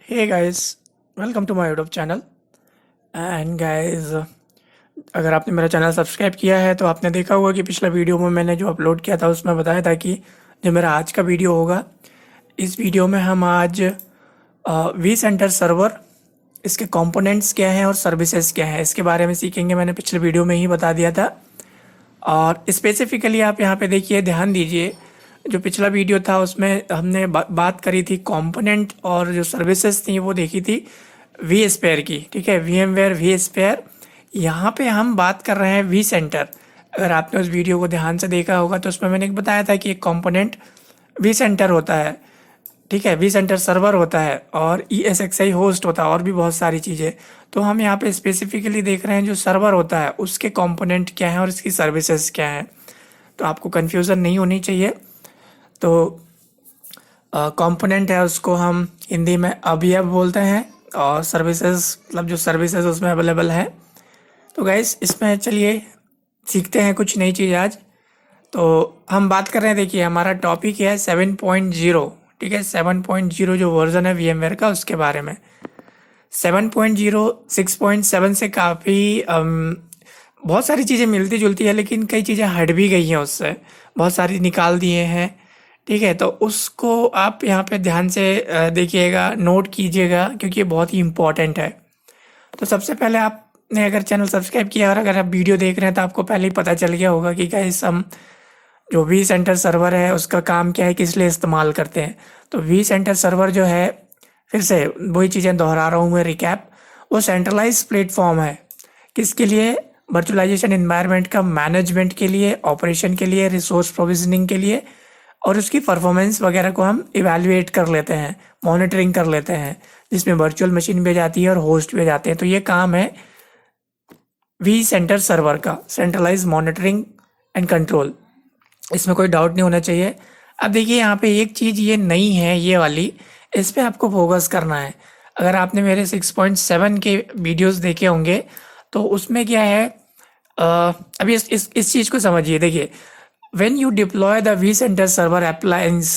Hey guys, welcome to my YouTube channel. And guys, अगर आपने मेरा चैनल सब्सक्राइब किया है तो आपने देखा होगा कि पिछला वीडियो में मैंने जो अपलोड किया था उसमें बताया था कि जो मेरा आज का वीडियो होगा, इस वीडियो में हम आज वी सेंटर सर्वर, इसके कंपोनेंट्स क्या हैं और सर्विसेज क्या हैं, इसके बारे में सीखेंगे। मैंने पिछले वीडियो में ही बता दिया था। और स्पेसिफिकली आप यहाँ पे देखिए, ध्यान दीजिए, जो पिछला वीडियो था उसमें हमने बात करी थी कंपोनेंट और जो सर्विसेज थी वो देखी थी वी स्पेयर की। ठीक है, VMware वी स्पेयर। यहाँ पे हम बात कर रहे हैं वी सेंटर। अगर आपने उस वीडियो को ध्यान से देखा होगा तो उसमें मैंने एक बताया था कि एक कंपोनेंट वी सेंटर होता है। ठीक है, वी सेंटर सर्वर होता है और ESXi होस्ट होता है और भी बहुत सारी चीज़ें। तो हम यहाँ पे स्पेसिफिकली देख रहे हैं जो सर्वर होता है उसके कंपोनेंट क्या हैं और इसकी सर्विसेज क्या हैं, तो आपको कन्फ्यूज़न नहीं होनी चाहिए। तो कंपोनेंट है उसको हम हिंदी में अवयव बोलते हैं और सर्विसेज मतलब जो सर्विसेज उसमें अवेलेबल है। तो गाइस, इसमें चलिए सीखते हैं कुछ नई चीज़ आज। तो हम बात कर रहे हैं, देखिए हमारा टॉपिक है 7.0। ठीक है, 7.0 जो वर्जन है VMware का उसके बारे में। 7.0 6.7 से काफ़ी बहुत सारी चीज़ें मिलती जुलती है, लेकिन कई चीज़ें हट भी गई हैं उससे, बहुत सारी निकाल दिए हैं। ठीक है, तो उसको आप यहाँ पे ध्यान से देखिएगा, नोट कीजिएगा, क्योंकि ये बहुत ही इम्पोर्टेंट है। तो सबसे पहले आपने अगर चैनल सब्सक्राइब किया और अगर आप वीडियो देख रहे हैं तो आपको पहले ही पता चल गया होगा कि गाइस हम जो वी सेंटर सर्वर है उसका काम क्या है, किस लिए इस्तेमाल करते हैं। तो वी सेंटर सर्वर जो है, फिर से वही चीज़ें दोहरा रहा हूँ मैं, रिकैप, वो सेंट्रलाइज प्लेटफॉर्म है। किसके लिए? वर्चुअलाइजेशन इन्वायरमेंट का मैनेजमेंट के लिए, ऑपरेशन के लिए, रिसोर्स प्रोविजनिंग के लिए, और उसकी परफॉर्मेंस वगैरह को हम इवैल्यूएट कर लेते हैं, मॉनिटरिंग कर लेते हैं, जिसमें वर्चुअल मशीन भी जाती है और होस्ट भी जाते हैं। तो ये काम है वी सेंटर सर्वर का, सेंट्रलाइज मॉनिटरिंग एंड कंट्रोल। इसमें कोई डाउट नहीं होना चाहिए। अब देखिए, यहाँ पे एक चीज़ ये नई है, ये वाली, इस पे आपको फोकस करना है। अगर आपने मेरे 6.7 के वीडियोस देखे होंगे तो उसमें क्या है, अभी इस चीज़ को समझिए। देखिए, when you deploy the vCenter server appliance,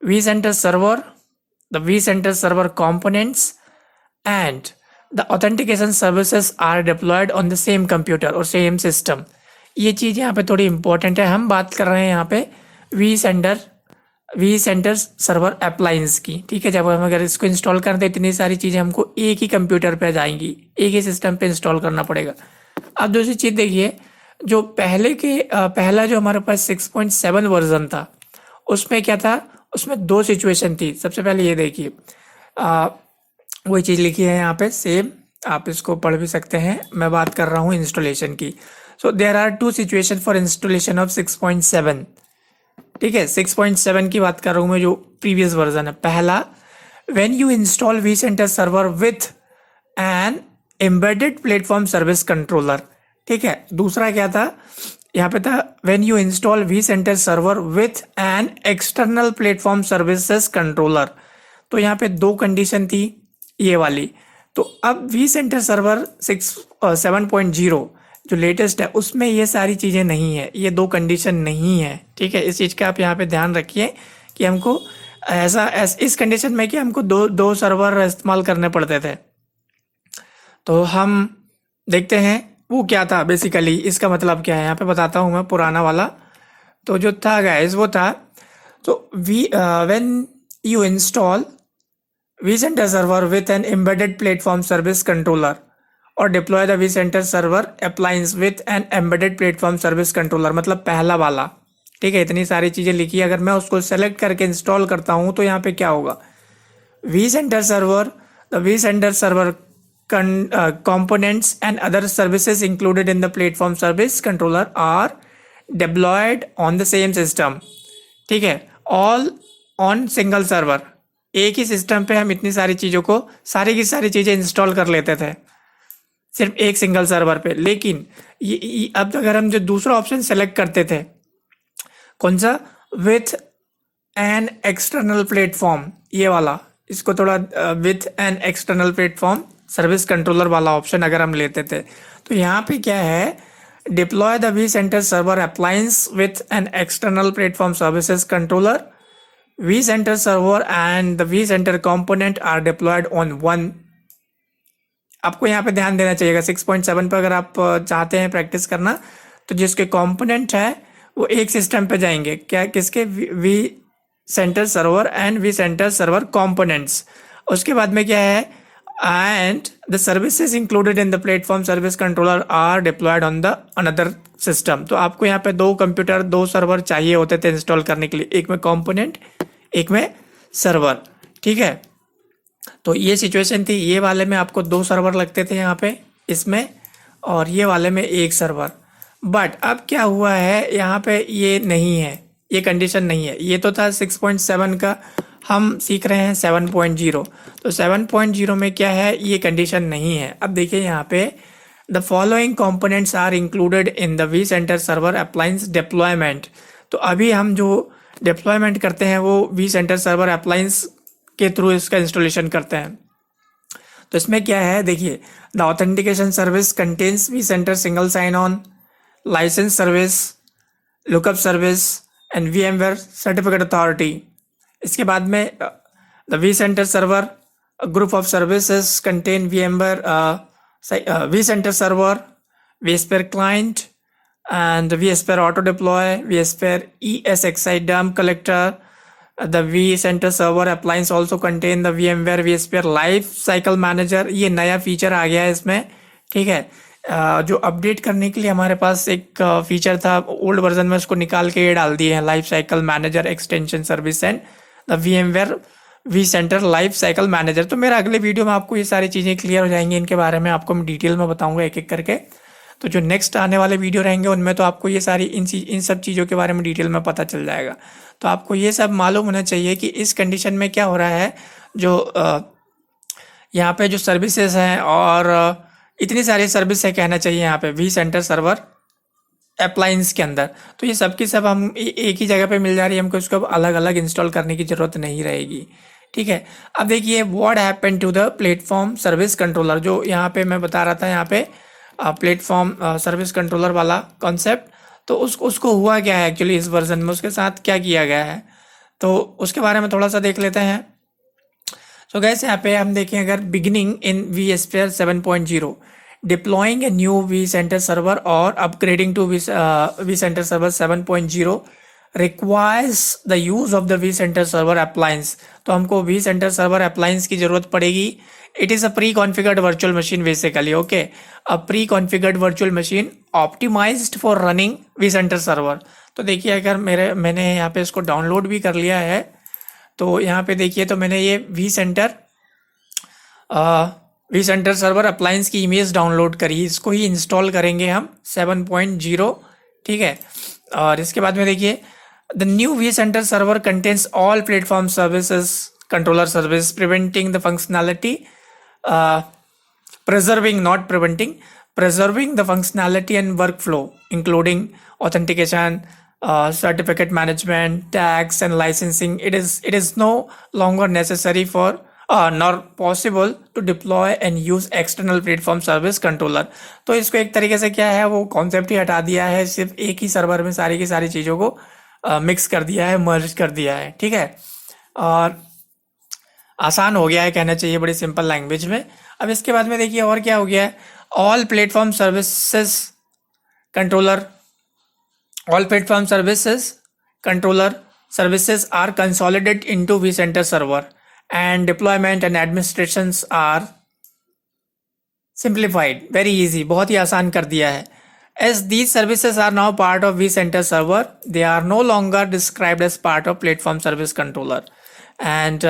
vCenter server, the vCenter server components and the authentication services are deployed on the same computer or same system। ये चीज़ यहाँ पे थोड़ी इंपॉर्टेंट है। हम बात कर रहे हैं यहाँ पे vCenter सर्वर अप्लायंस की। ठीक है, जब हम अगर इसको इंस्टॉल करते हैं इतनी सारी चीज़ें हमको एक ही कंप्यूटर पे जाएंगी, एक ही सिस्टम पे इंस्टॉल करना पड़ेगा। अब दूसरी चीज़ देखिए, जो पहला जो हमारे पास 6.7 वर्जन था उसमें क्या था, उसमें दो सिचुएशन थी। सबसे पहले ये देखिए, वही चीज़ लिखी है यहाँ पे सेम, आप इसको पढ़ भी सकते हैं। मैं बात कर रहा हूँ इंस्टॉलेशन की। So there are two situation for installation of 6.7। ठीक है, 6.7 की बात कर रहा हूँ मैं, जो प्रीवियस वर्जन है। पहला, when you install vCenter server with an embedded platform service controller. ठीक है, दूसरा क्या था, यहाँ पे था when you install vCenter server with an external platform services controller. तो यहाँ पे दो कंडीशन थी ये वाली। तो अब वी सेंटर सर्वर 7.0 जो लेटेस्ट है उसमें ये सारी चीज़ें नहीं है, ये दो कंडीशन नहीं है। ठीक है, इस चीज़ का आप यहाँ पे ध्यान रखिए कि हमको इस कंडीशन में कि हमको दो सर्वर इस्तेमाल करने पड़ते थे। तो हम देखते हैं वो क्या था बेसिकली, इसका मतलब क्या है, यहाँ पे बताता हूँ मैं पुराना वाला। तो जो था गाइस वो था, तो when you install vCenter server with an embedded platform service controller और deploy the vCenter server appliance with an embedded platform service controller, मतलब पहला वाला। ठीक है, इतनी सारी चीज़ें लिखी है। अगर मैं उसको सेलेक्ट करके इंस्टॉल करता हूँ तो यहाँ पे क्या होगा, vCenter server, the vCenter server components and other services included in the platform service controller are deployed on the same system। ठीक है, all on single server, एक ही सिस्टम पे हम इतनी सारी चीज़ों को, सारी की सारी चीज़ें इंस्टॉल कर लेते थे सिर्फ एक सिंगल सर्वर पे। लेकिन अब अगर हम जो दूसरा ऑप्शन सेलेक्ट करते थे, कौन सा, विथ एन एक्सटर्नल प्लेटफॉर्म, ये वाला, इसको थोड़ा with an external platform service controller वाला ऑप्शन अगर हम लेते थे, तो यहाँ पे क्या है, deploy the vCenter server appliance with an external platform services controller vCenter server and the vCenter component are deployed on one। आपको यहाँ पे ध्यान देना चाहिएगा 6.7 पर अगर आप चाहते हैं प्रैक्टिस करना, तो जिसके कंपोनेंट है वो एक सिस्टम पे जाएंगे, क्या किसके, vCenter server and vCenter server components. उसके बाद में क्या है, and the services included in the platform service controller are deployed on the another system. तो आपको यहाँ पे 2 कंप्यूटर 2 सर्वर चाहिए होते थे इंस्टॉल करने के लिए, एक में कंपोनेंट एक में सर्वर, ठीक है। तो ये सिचुएशन थी, ये वाले में आपको 2 सर्वर लगते थे यहाँ पे इसमें, और ये वाले में 1 सर्वर। बट अब क्या हुआ है यहाँ पे, ये नहीं है, ये कंडीशन नहीं है। ये तो था 6.7 का, हम सीख रहे हैं 7.0। तो 7.0 में क्या है, ये कंडीशन नहीं है। अब देखिए यहाँ पे the following components are included in the vCenter server appliance deployment. तो अभी हम जो डिप्लॉयमेंट करते हैं वो वी सेंटर सर्वर अप्लायंस के थ्रू इसका इंस्टॉलेशन करते हैं। तो इसमें क्या है देखिए, the authentication service contains vCenter single sign on, licence service, lookup service and VMware certificate authority. इसके बाद में the vCenter server group of services contain VMware vCenter server, vSphere client and vSphere auto deploy, vSphere ESXi dump collector। The vCenter server appliance also contain the VMware vSphere life cycle manager। ये नया feature आ गया है इसमें, ठीक है। जो update करने के लिए हमारे पास एक फीचर था ओल्ड वर्जन में, उसको निकाल के ये डाल दिए हैं, life cycle manager extension service and the VMware vCenter life cycle manager. तो मेरा अगले वीडियो में आपको ये सारी चीज़ें क्लियर हो जाएंगी, इनके बारे में आपको मैं डिटेल में बताऊंगा एक एक करके। तो जो नेक्स्ट आने वाले वीडियो रहेंगे उनमें तो आपको ये सारी इन सब चीज़ों के बारे में डिटेल में पता चल जाएगा। तो आपको ये सब मालूम होना चाहिए कि इस कंडीशन में क्या हो रहा है, जो यहाँ पे जो सर्विसेज हैं और इतनी सारी सर्विस है कहना चाहिए यहाँ पे वी सेंटर सर्वर अप्लायंस के अंदर। तो ये सब की सब हम एक ही जगह पे मिल जा रही है, हमको इसको अलग अलग इंस्टॉल करने की ज़रूरत नहीं रहेगी, ठीक है। अब देखिए what happened to the platform service controller, जो यहाँ पे मैं बता रहा था, यहाँ पे प्लेटफॉर्म सर्विस कंट्रोलर वाला कॉन्सेप्ट। तो उसको हुआ क्या है एक्चुअली इस वर्जन में, उसके साथ क्या किया गया है, तो उसके बारे में थोड़ा सा देख लेते हैं। तो गैस यहाँ पे हम देखें, अगर beginning in vSphere 7.0 deploying a new vCenter server और upgrading to vCenter server 7.0 requires the use of the vCenter server appliance. तो हमको vCenter सर्वर अप्लायंस की जरूरत पड़ेगी। It is a preconfigured virtual machine basically, okay, a preconfigured virtual machine optimised for running vCenter server. तो देखिए अगर मैंने यहाँ पे इसको डाउनलोड भी कर लिया है, तो यहाँ पे देखिए, तो मैंने ये vCenter सर्वर अप्लायंस की इमेज डाउनलोड करी, इसको ही इंस्टॉल करेंगे हम 7.0, ठीक है। और इसके बाद में देखिए the new vCenter server contains all platform services controller service preventing the functionality preserving the functionality and workflow including authentication, certificate management, tax and licensing. It is no longer necessary for nor possible to deploy and use external platform service controller। तो इसको एक तरीके से क्या है, वो concept ही हटा दिया है, सिर्फ एक ही सर्वर में सारी की सारी चीज़ों को मिक्स कर दिया है, मर्ज कर दिया है, ठीक है। और आसान हो गया है कहना चाहिए, बड़ी सिंपल लैंग्वेज में। अब इसके बाद में देखिए और क्या हो गया है, all platform services controller services are consolidated into vCenter server and deployment and administrations are simplified, very easy, बहुत ही आसान कर दिया है। As these services are now part of vCenter server, they are no longer described as part of platform service controller. And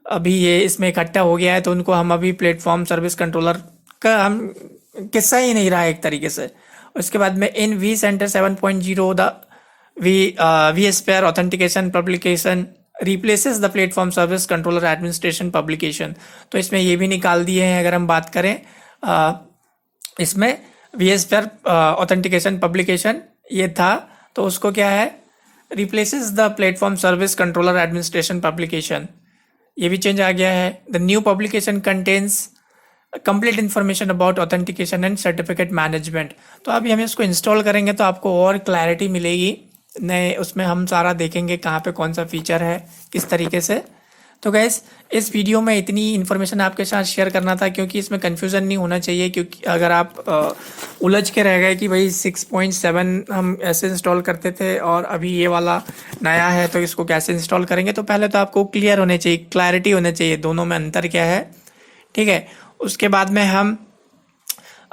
अभी ये इसमें इकट्ठा हो गया है, तो उनको हम अभी प्लेटफॉर्म सर्विस कंट्रोलर का हम किस्सा ही नहीं रहा एक तरीके से। उसके बाद में इन vCenter 7.0 the vSphere authentication publication replaces the platform service controller administration publication. तो इसमें ये भी निकाल दिए हैं, अगर हम बात करें इसमें vSphere ऑथेंटिकेशन पब्लिकेशन ये था, तो उसको क्या है, replaces the platform service controller administration publication, ये भी चेंज आ गया है। The new publication contains complete information about authentication and certificate management. तो अभी हम इसको इंस्टॉल करेंगे तो आपको और क्लैरिटी मिलेगी नए उसमें हम सारा देखेंगे कहाँ पे कौन सा फीचर है किस तरीके से। तो गैस इस वीडियो में इतनी इन्फॉर्मेशन आपके साथ शेयर करना था, क्योंकि इसमें कन्फ्यूज़न नहीं होना चाहिए। क्योंकि अगर आप उलझ के रह गए कि भाई 6.7 हम ऐसे इंस्टॉल करते थे और अभी ये वाला नया है तो इसको कैसे इंस्टॉल करेंगे, तो पहले तो आपको क्लियर होने चाहिए, क्लैरिटी होने चाहिए दोनों में अंतर क्या है। ठीक है, उसके बाद में हम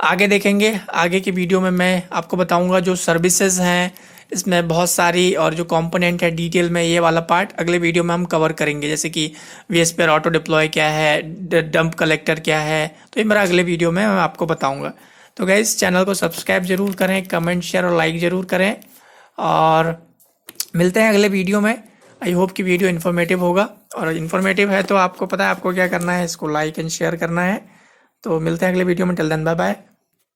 आगे देखेंगे। आगे की वीडियो में मैं आपको बताऊंगा जो सर्विसेज हैं इसमें बहुत सारी, और जो कंपोनेंट है डिटेल में, ये वाला पार्ट अगले वीडियो में हम कवर करेंगे। जैसे कि वीएसपीआर ऑटो डिप्लॉय क्या है, डंप कलेक्टर क्या है, तो ये मेरा अगले वीडियो में मैं आपको बताऊंगा। तो गाइस चैनल को सब्सक्राइब जरूर करें, कमेंट शेयर और लाइक ज़रूर करें, और मिलते हैं अगले वीडियो में। आई होप कि वीडियो इन्फॉर्मेटिव होगा, और इन्फॉर्मेटिव है तो आपको पता है आपको क्या करना है, इसको लाइक एंड शेयर करना है। तो मिलते हैं अगले वीडियो में। Till then bye bye.